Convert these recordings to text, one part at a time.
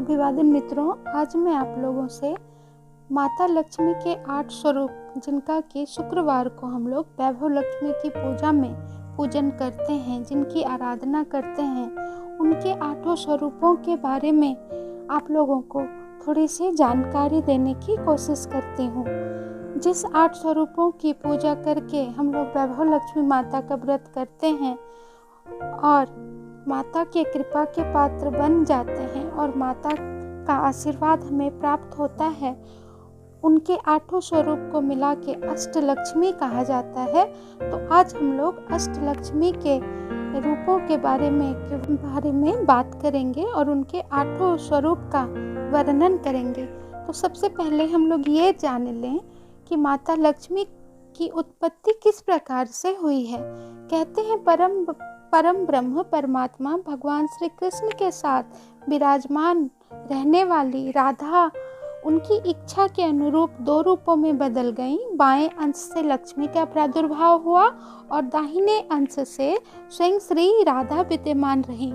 अभिवादन मित्रों, आज मैं आप लोगों से माता लक्ष्मी के 8 स्वरूप जिनका कि शुक्रवार को हम लोग वैभव लक्ष्मी की पूजा में पूजन करते हैं, जिनकी आराधना करते हैं, उनके 8 स्वरूपों के बारे में आप लोगों को थोड़ी सी जानकारी देने की कोशिश करती हूँ। जिस 8 स्वरूपों की पूजा करके हम लोग वैभव लक्ष्मी माता का व्रत करते हैं और माता के कृपा के पात्र बन जाते हैं और माता का आशीर्वाद हमें प्राप्त होता है, उनके 8 स्वरूप को मिला के अष्टलक्ष्मी कहा जाता है। तो आज हम लोग अष्टलक्ष्मी के रूपों के बारे में बात करेंगे और उनके 8 स्वरूप का वर्णन करेंगे। तो सबसे पहले हम लोग ये जान लें कि माता लक्ष्मी की उत्पत्ति किस प्रकार से हुई है। कहते हैं परम ब्रह्म परमात्मा भगवान श्री कृष्ण के साथ विराजमान रहने वाली राधा उनकी इच्छा के अनुरूप 2 रूपों में बदल गईं। बाएं अंश से लक्ष्मी का प्रादुर्भाव हुआ और दाहिने अंश से स्वयं श्री राधा विद्यमान रहीं।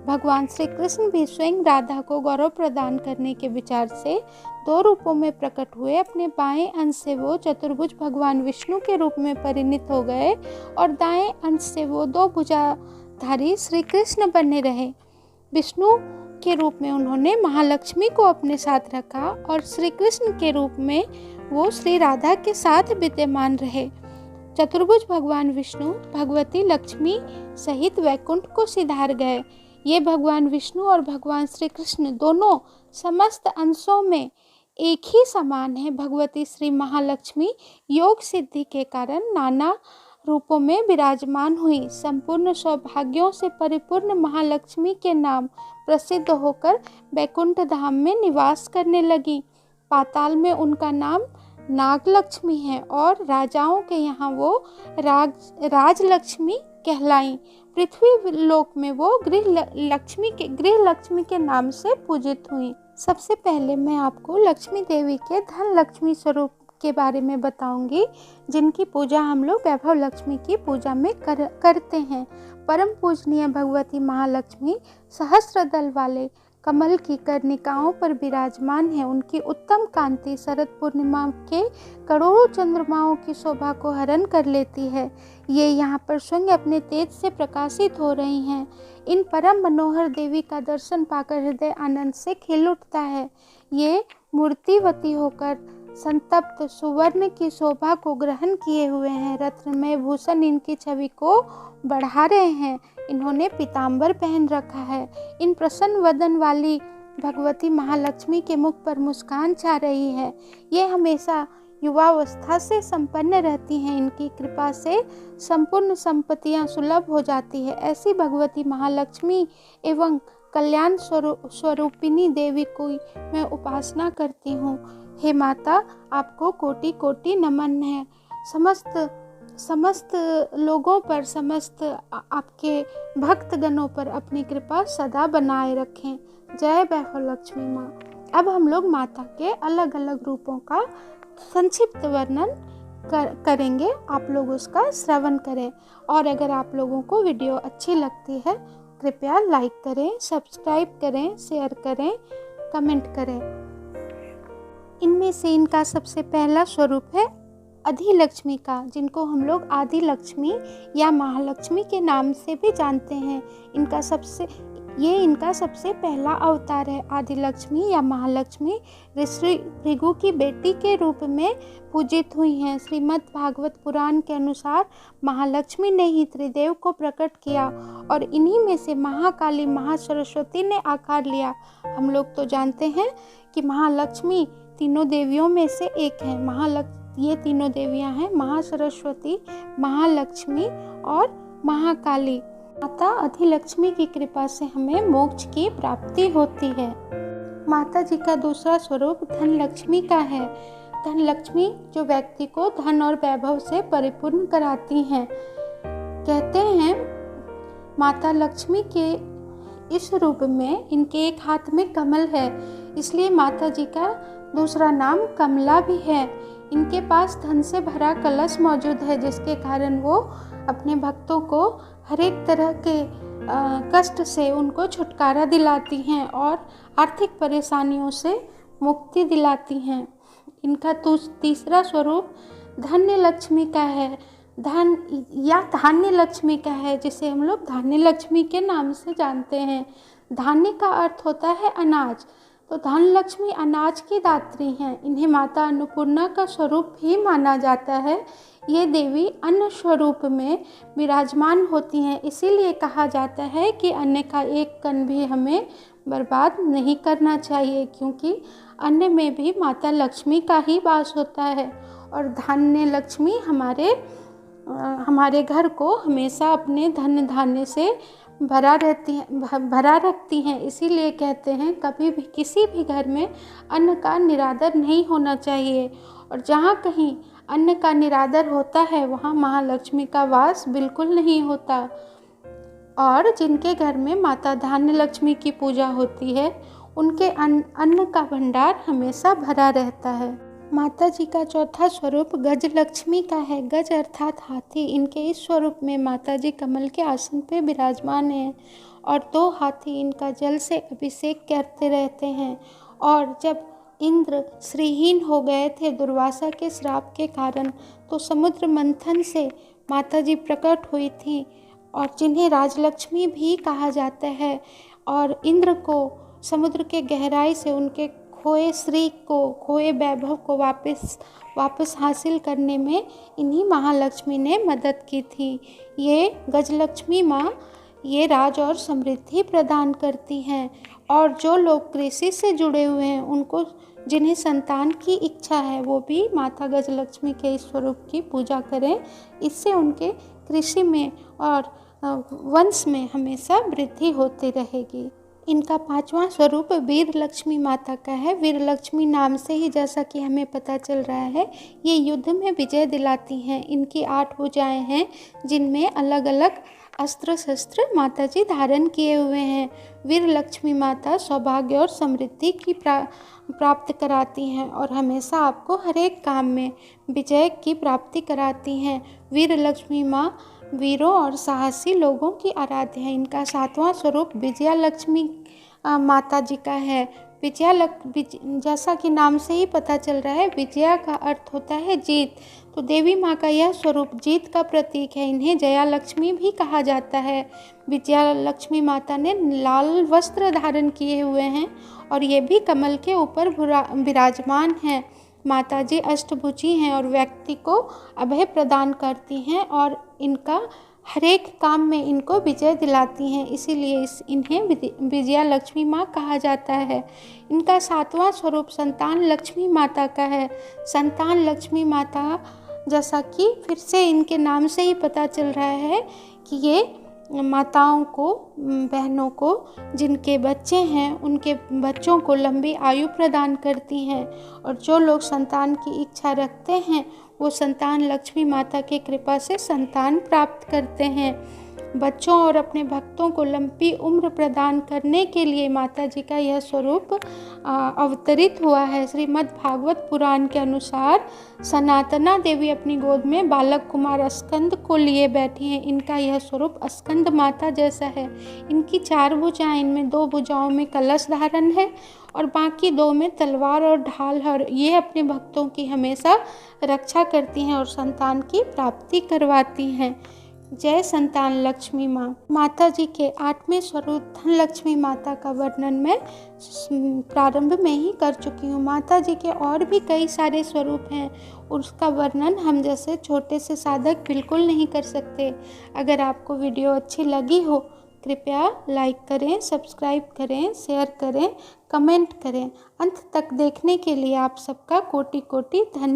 भगवान श्री कृष्ण भी स्वयं राधा को गौरव प्रदान करने के विचार से 2 रूपों में प्रकट हुए। अपने बाएं अंश से वो चतुर्भुज भगवान विष्णु के रूप में परिणत हो गए और दाएं अंश से वो 2 भुजाधारी श्री कृष्ण बने रहे। विष्णु के रूप में उन्होंने महालक्ष्मी को अपने साथ रखा और श्री कृष्ण के रूप में वो श्री राधा के साथ विद्यमान रहे। चतुर्भुज भगवान विष्णु भगवती लक्ष्मी सहित वैकुंठ को सिधार गए। ये भगवान विष्णु और भगवान श्री कृष्ण दोनों समस्त अंशों में एक ही समान है। भगवती श्री महालक्ष्मी योग सिद्धि के कारण नाना रूपों में विराजमान हुई। संपूर्ण सौभाग्यों से परिपूर्ण महालक्ष्मी के नाम प्रसिद्ध होकर वैकुंठ धाम में निवास करने लगी। पाताल में उनका नाम नागलक्ष्मी है और राजाओं के यहाँ वो राजलक्ष्मी कहलाई। पृथ्वी लोक में वो गृह लक्ष्मी के नाम से पूजित हुई। सबसे पहले मैं आपको लक्ष्मी देवी के धन लक्ष्मी स्वरूप के बारे में बताऊंगी, जिनकी पूजा हम लोग वैभव लक्ष्मी की पूजा में करते हैं। परम पूजनीय भगवती महालक्ष्मी सहस्त्र दल वाले कमल की कर्णिकाओं पर विराजमान है। उनकी उत्तम कांति शरद पूर्णिमा के करोड़ों चंद्रमाओं की शोभा को हरण कर लेती है। ये यहाँ पर स्वयं अपने तेज से प्रकाशित हो रही हैं। इन परम मनोहर देवी का दर्शन पाकर हृदय आनंद से खिल उठता है। ये मूर्तिवती होकर संतप्त सुवर्ण की शोभा को ग्रहण किए हुए हैं। रत्नमय भूषण इनकी छवि को बढ़ा रहे हैं। इन्होंने पीताम्बर पहन रखा है। इन प्रसन्न वदन वाली भगवती महालक्ष्मी के मुख पर मुस्कान छा रही है। ये हमेशा युवावस्था से संपन्न रहती हैं। इनकी कृपा से संपूर्ण संपत्तियां सुलभ हो जाती है। ऐसी भगवती महालक्ष्मी एवं कल्याण स्वरूपिणी देवी को मैं उपासना करती हूँ। हे माता, आपको कोटि कोटि नमन है। समस्त लोगों पर, समस्त आपके भक्तगणों पर अपनी कृपा सदा बनाए रखें। जय वैभव लक्ष्मी माँ। अब हम लोग माता के अलग अलग रूपों का संक्षिप्त वर्णन करेंगे। आप लोग उसका श्रवण करें और अगर आप लोगों को वीडियो अच्छी लगती है कृपया लाइक करें, सब्सक्राइब करें, शेयर करें, कमेंट करें। इनमें से इनका सबसे पहला स्वरूप है अधिलक्ष्मी का, जिनको हम लोग आदि लक्ष्मी या महालक्ष्मी के नाम से भी जानते हैं। इनका सबसे पहला अवतार है। आदि लक्ष्मी या महालक्ष्मी ऋषि भृगु की बेटी के रूप में पूजित हुई हैं। श्रीमद् भागवत पुराण के अनुसार महालक्ष्मी ने ही त्रिदेव को प्रकट किया और इन्हीं में से महाकाली महासरस्वती ने आकार लिया। हम लोग तो जानते हैं कि महालक्ष्मी तीनों देवियों में से एक है। ये तीनों देवियां हैं महासरस्वती, महालक्ष्मी और महाकाली। माता अधिलक्ष्मी की कृपा से हमें मोक्ष की प्राप्ति होती है। माता जी का दूसरा स्वरूप धन लक्ष्मी का है। धन लक्ष्मी जो व्यक्ति को धन और वैभव से परिपूर्ण कराती हैं। कहते हैं माता लक्ष्मी के इस रूप में इनके एक हाथ में कमल है, इसलिए माता जी का दूसरा नाम कमला भी है। इनके पास धन से भरा कलश मौजूद है, जिसके कारण वो अपने भक्तों को हर एक तरह के कष्ट से उनको छुटकारा दिलाती हैं और आर्थिक परेशानियों से मुक्ति दिलाती हैं। इनका तीसरा स्वरूप धन्य लक्ष्मी का है। धन या धान्य लक्ष्मी का है, जिसे हम लोग धान्य लक्ष्मी के नाम से जानते हैं। धान्य का अर्थ होता है अनाज, तो धन लक्ष्मी अनाज की दात्री हैं। इन्हें माता अन्नपूर्णा का स्वरूप भी माना जाता है। ये देवी अन्न स्वरूप में विराजमान होती हैं, इसीलिए कहा जाता है कि अन्न का एक कण भी हमें बर्बाद नहीं करना चाहिए, क्योंकि अन्न में भी माता लक्ष्मी का ही वास होता है। और धान्य लक्ष्मी हमारे घर को हमेशा अपने धन धान्य से भरा रखती हैं। इसीलिए कहते हैं कभी भी किसी भी घर में अन्न का निरादर नहीं होना चाहिए, और जहाँ कहीं अन्न का निरादर होता है वहाँ महालक्ष्मी का वास बिल्कुल नहीं होता। और जिनके घर में माता धान्य लक्ष्मी की पूजा होती है उनके अन्न का भंडार हमेशा भरा रहता है। माता जी का चौथा स्वरूप गज लक्ष्मी का है। गज अर्थात हाथी। इनके इस स्वरूप में माता जी कमल के आसन पे विराजमान हैं और 2 हाथी इनका जल से अभिषेक करते रहते हैं। और जब इंद्र श्रीहीन हो गए थे दुर्वासा के श्राप के कारण, तो समुद्र मंथन से माता जी प्रकट हुई थी, और जिन्हें राजलक्ष्मी भी कहा जाता है। और इंद्र को समुद्र के गहराई से उनके खोए वैभव को वापस हासिल करने में इन्हीं महालक्ष्मी ने मदद की थी। ये गजलक्ष्मी माँ ये राज और समृद्धि प्रदान करती हैं। और जो लोग कृषि से जुड़े हुए हैं, उनको जिन्हें संतान की इच्छा है, वो भी माता गजलक्ष्मी के इस स्वरूप की पूजा करें। इससे उनके कृषि में और वंश में हमेशा वृद्धि होती रहेगी। इनका 5वां स्वरूप वीर लक्ष्मी माता का है। वीर लक्ष्मी नाम से ही जैसा कि हमें पता चल रहा है, ये युद्ध में विजय दिलाती हैं। इनकी 8 भुजाएं हैं, जिनमें अलग अलग अस्त्र शस्त्र माता जी धारण किए हुए हैं। वीर लक्ष्मी माता सौभाग्य और समृद्धि की प्राप्त कराती हैं और हमेशा आपको हर एक काम में विजय की प्राप्ति कराती हैं। वीर लक्ष्मी माँ वीरों और साहसी लोगों की आराध्य है। इनका 7वां स्वरूप विजया लक्ष्मी माता जी का है। जैसा कि नाम से ही पता चल रहा है, विजया का अर्थ होता है जीत, तो देवी माँ का यह स्वरूप जीत का प्रतीक है। इन्हें जया लक्ष्मी भी कहा जाता है। विजया लक्ष्मी माता ने लाल वस्त्र धारण किए हुए हैं और ये भी कमल के ऊपर विराजमान हैं। माता जी अष्टभुजी हैं और व्यक्ति को अभय प्रदान करती हैं और इनका हर एक काम में इनको विजय दिलाती हैं, इसीलिए इन्हें विजया लक्ष्मी माँ कहा जाता है। इनका 7वां स्वरूप संतान लक्ष्मी माता का है। संतान लक्ष्मी माता, जैसा कि फिर से इनके नाम से ही पता चल रहा है कि ये माताओं को, बहनों को जिनके बच्चे हैं उनके बच्चों को लंबी आयु प्रदान करती हैं। और जो लोग संतान की इच्छा रखते हैं वो संतान लक्ष्मी माता की कृपा से संतान प्राप्त करते हैं। बच्चों और अपने भक्तों को लंबी उम्र प्रदान करने के लिए माता जी का यह स्वरूप अवतरित हुआ है। श्रीमद् भागवत पुराण के अनुसार सनातना देवी अपनी गोद में बालक कुमार स्कंद को लिए बैठी हैं। इनका यह स्वरूप स्कंद माता जैसा है। इनकी 4 भुजाएं, इनमें 2 भुजाओं में कलश धारण है और बाकी 2 में तलवार और ढाल है। ये अपने भक्तों की हमेशा रक्षा करती हैं और संतान की प्राप्ति करवाती हैं। जय संतान लक्ष्मी माँ। माता जी के 8वें स्वरूप धन लक्ष्मी माता का वर्णन मैं प्रारंभ में ही कर चुकी हूँ। माता जी के और भी कई सारे स्वरूप हैं, उसका वर्णन हम जैसे छोटे से साधक बिल्कुल नहीं कर सकते। अगर आपको वीडियो अच्छी लगी हो, कृपया लाइक करें, सब्सक्राइब करें, शेयर करें, कमेंट करें। अंत तक देखने के लिए आप सबका कोटि कोटि धन्यवाद।